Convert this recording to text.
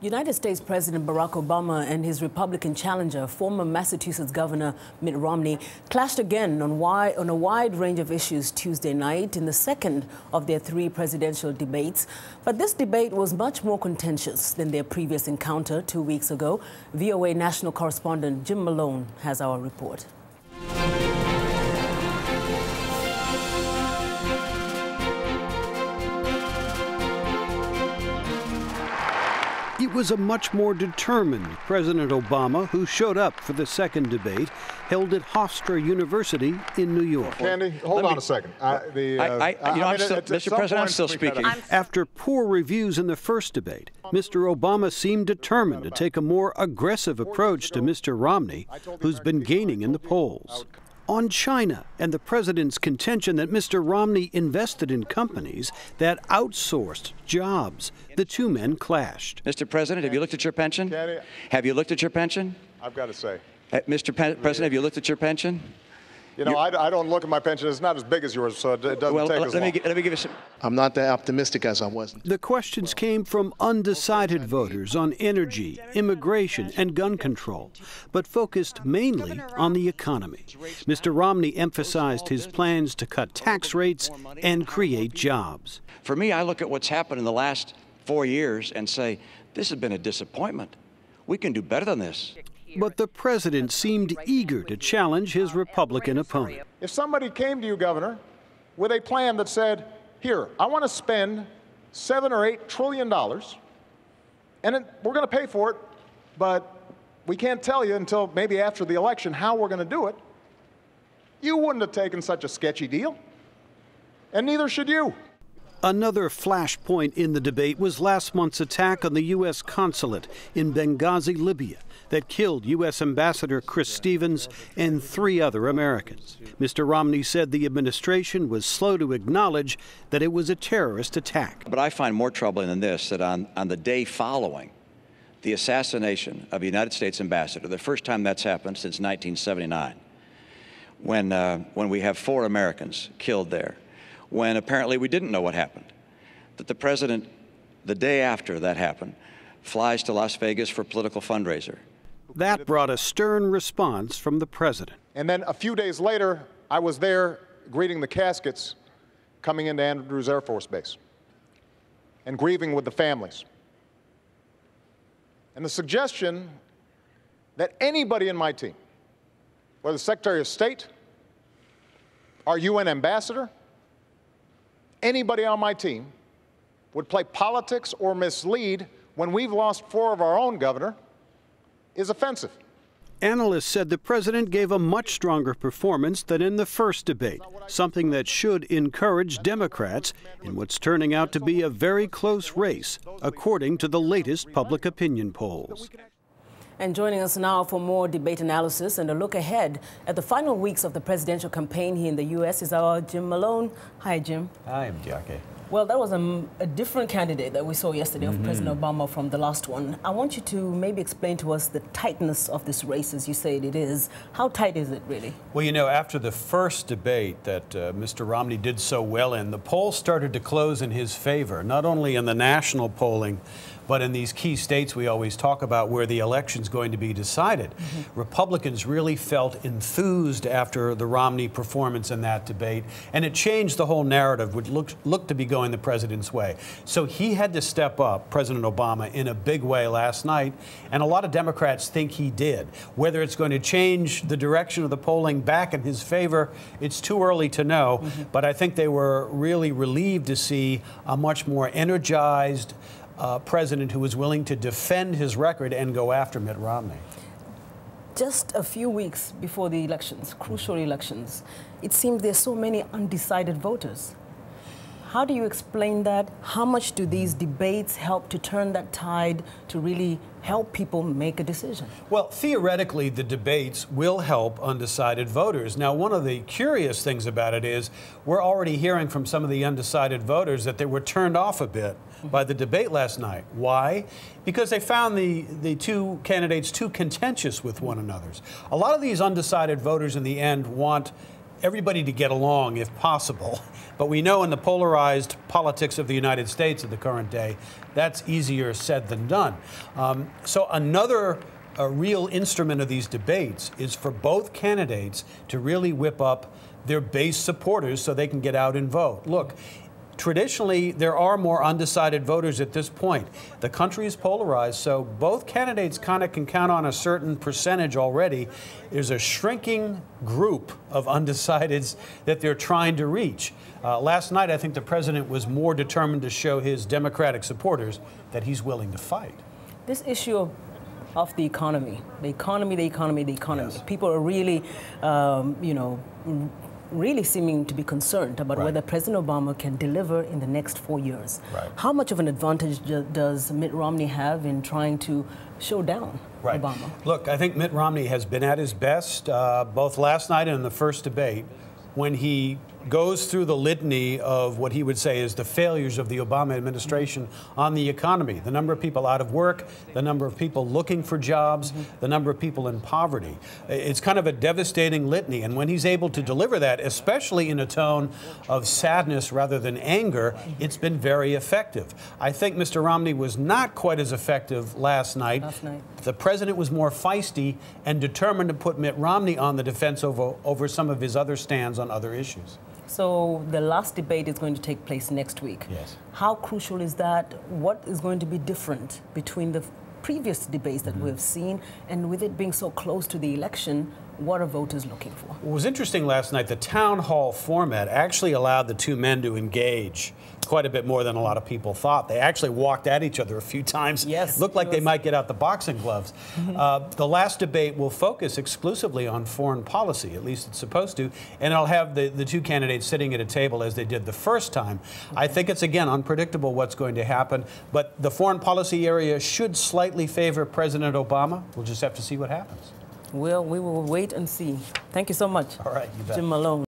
United States President Barack Obama and his Republican challenger, former Massachusetts Governor Mitt Romney, clashed again on a wide range of issues Tuesday night in the second of their three presidential debates. But this debate was much more contentious than their previous encounter 2 weeks ago. VOA national correspondent Jim Malone has our report. It was a much more determined President Obama who showed up for the second debate held at Hofstra University in New York. Candy, hold on a second. Mr. President, I'm still speaking. After poor reviews in the first debate, Mr. Obama seemed determined to take a more aggressive approach to Mr. Romney, who's been gaining in the polls. On China and the president's contention that Mr. Romney invested in companies that outsourced jobs, the two men clashed. Mr. President, have you looked at your pension? Have you looked at your pension? I've got to say. Mr. President, have you looked at your pension? You know, I don't look at my pension. It's not as big as yours, so it doesn't take as long. Let me give you some. I'm not that optimistic as I was. The questions came from undecided voters on energy, immigration, and gun control, but focused mainly on the economy. Mr. Romney emphasized his plans to cut tax rates and create jobs. For me, I look at what's happened in the last 4 years and say, this has been a disappointment. We can do better than this. But the president seemed eager to challenge his Republican opponent. If somebody came to you, Governor, with a plan that said, here, I want to spend $7 or $8 trillion, and we're going to pay for it, but we can't tell you until maybe after the election how we're going to do it, you wouldn't have taken such a sketchy deal, and neither should you. Another flashpoint in the debate was last month's attack on the U.S. consulate in Benghazi, Libya, that killed U.S. Ambassador Chris Stevens and 3 other Americans. Mr. Romney said the administration was slow to acknowledge that it was a terrorist attack. But I find more troubling than this, that on the day following the assassination of a United States ambassador, the first time that's happened since 1979, when we have 4 Americans killed there, when apparently we didn't know what happened, that the president, the day after that happened, flies to Las Vegas for a political fundraiser. That brought a stern response from the president. And then a few days later, I was there greeting the caskets coming into Andrews Air Force Base and grieving with the families. And the suggestion that anybody in my team, whether the Secretary of State, our UN ambassador, anybody on my team would play politics or mislead when we've lost 4 of our own, Governor, is offensive. Analysts said the president gave a much stronger performance than in the first debate, something that should encourage Democrats in what's turning out to be a very close race, according to the latest public opinion polls. And joining us now for more debate analysis and a look ahead at the final weeks of the presidential campaign here in the U.S. is our Jim Malone. Hi, Jim. Hi, Mdiake. Well, that was a different candidate that we saw yesterday of President Obama from the last one. I want you to maybe explain to us the tightness of this race, as you say it is. How tight is it, really? Well, you know, after the first debate that Mr. Romney did so well in, the polls started to close in his favor, not only in the national polling, but in these key states we always talk about where the election's going to be decided. Republicans really felt enthused after the Romney performance in that debate, and it changed the whole narrative, which looked to be going the president's way. So he had to step up, President Obama, in a big way last night, and a lot of Democrats think he did. Whether it's going to change the direction of the polling back in his favor, it's too early to know, but I think they were really relieved to see a much more energized president who was willing to defend his record and go after Mitt Romney. Just a few weeks before the elections, crucial elections, it seems there's so many undecided voters. How do you explain that? How much do these debates help to turn that tide to really help people make a decision? Well, theoretically, the debates will help undecided voters. Now, one of the curious things about it is we're already hearing from some of the undecided voters that they were turned off a bit by the debate last night. Why? Because they found the two candidates too contentious with one another. A lot of these undecided voters in the end want everybody to get along if possible. But we know in the polarized politics of the United States at the current day, that's easier said than done. So another real instrument of these debates is for both candidates to really whip up their base supporters so they can get out and vote. Look, traditionally, there are more undecided voters at this point. The country is polarized, so both candidates kind of can count on a certain percentage already. There's a shrinking group of undecideds that they're trying to reach. Last night, I think the president was more determined to show his Democratic supporters that he's willing to fight. This issue of the economy. Yes. People are really, really seeming to be concerned about whether President Obama can deliver in the next 4 years. Right. How much of an advantage does Mitt Romney have in trying to show down Obama? Look, I think Mitt Romney has been at his best, both last night and in the first debate, when he goes through the litany of what he would say is the failures of the Obama administration on the economy. The number of people out of work, the number of people looking for jobs, the number of people in poverty. It's kind of a devastating litany. And when he's able to deliver that, especially in a tone of sadness rather than anger, it's been very effective. I think Mr. Romney was not quite as effective last night. The president was more feisty and determined to put Mitt Romney on the defense over some of his other stands on other issues. So the last debate is going to take place next week. Yes. How crucial is that? What is going to be different between the previous debates that we've seen, and with it being so close to the election, what are voters looking for? What was interesting last night, the town hall format actually allowed the two men to engage quite a bit more than a lot of people thought. They actually walked at each other a few times. Yes. Looked like they might get out the boxing gloves. The last debate will focus exclusively on foreign policy, at least it's supposed to, and I'll have the two candidates sitting at a table as they did the first time. I think it's, again, unpredictable what's going to happen, but the foreign policy area should slightly favor President Obama. We'll just have to see what happens. Well, we will wait and see. Thank you so much. All right, you bet. Jim Malone.